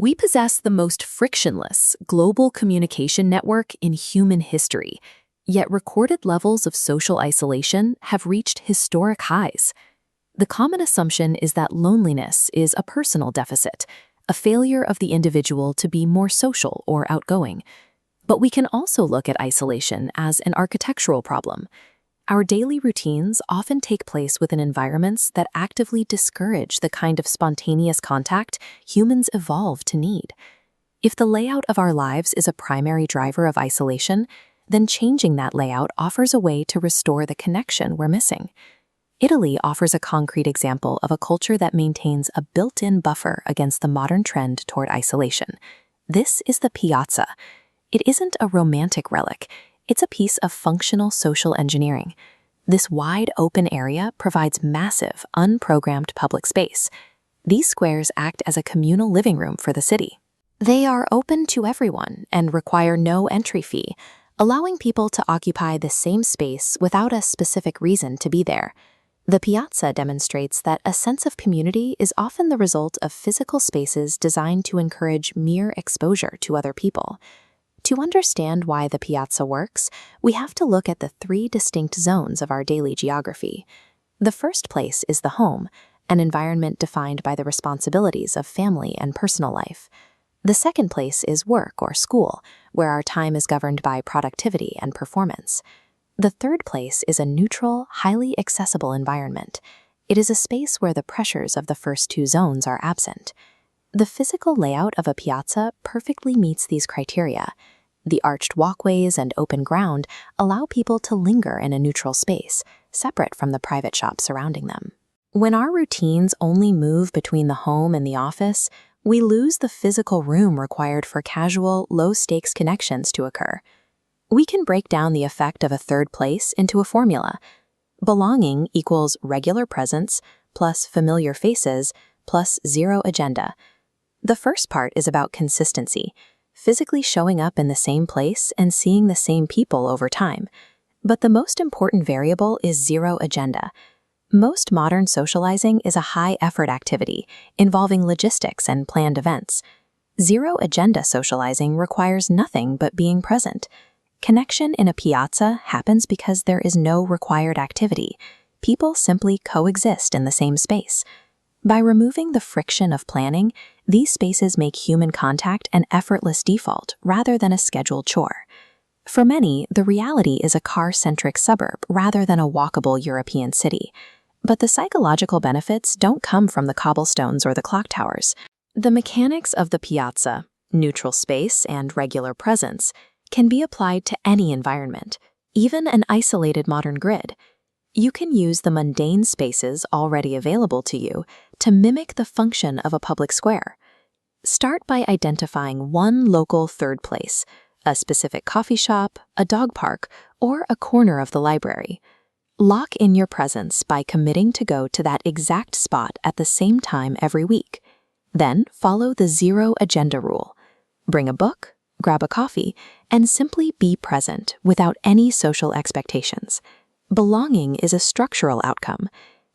We possess the most frictionless global communication network in human history, yet recorded levels of social isolation have reached historic highs. The common assumption is that loneliness is a personal deficit, a failure of the individual to be more social or outgoing. But we can also look at isolation as an architectural problem. Our daily routines often take place within environments that actively discourage the kind of spontaneous contact humans evolved to need. If the layout of our lives is a primary driver of isolation, then changing that layout offers a way to restore the connection we're missing. Italy offers a concrete example of a culture that maintains a built-in buffer against the modern trend toward isolation. This is the Piazza. It isn't a romantic relic. It's a piece of functional social engineering. This wide open area provides massive, unprogrammed public space. These squares act as a communal living room for the city. They are open to everyone and require no entry fee, allowing people to occupy the same space without a specific reason to be there. The Piazza demonstrates that a sense of community is often the result of physical spaces designed to encourage mere exposure to other people. To understand why the Piazza works, we have to look at the three distinct zones of our daily geography. The first place is the home, an environment defined by the responsibilities of family and personal life. The second place is work or school, where our time is governed by productivity and performance. The third place is a neutral, highly accessible environment. It is a space where the pressures of the first two zones are absent. The physical layout of a piazza perfectly meets these criteria. The arched walkways and open ground allow people to linger in a neutral space, separate from the private shop surrounding them. When our routines only move between the home and the office, we lose the physical room required for casual, low-stakes connections to occur. We can break down the effect of a third place into a formula. Belonging equals regular presence plus familiar faces plus zero agenda. The first part is about consistency, physically showing up in the same place and seeing the same people over time. But the most important variable is zero agenda. Most modern socializing is a high-effort activity involving logistics and planned events. Zero agenda socializing requires nothing but being present. Connection in a piazza happens because there is no required activity. People simply coexist in the same space. By removing the friction of planning, these spaces make human contact an effortless default rather than a scheduled chore. For many, the reality is a car-centric suburb rather than a walkable European city. But the psychological benefits don't come from the cobblestones or the clock towers. The mechanics of the piazza, neutral space and regular presence, can be applied to any environment, even an isolated modern grid. You can use the mundane spaces already available to you to mimic the function of a public square. Start by identifying one local third place, a specific coffee shop, a dog park, or a corner of the library. Lock in your presence by committing to go to that exact spot at the same time every week. Then follow the zero agenda rule. Bring a book, grab a coffee, and simply be present without any social expectations. Belonging is a structural outcome.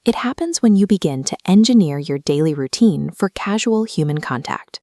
It happens when you begin to engineer your daily routine for casual human contact.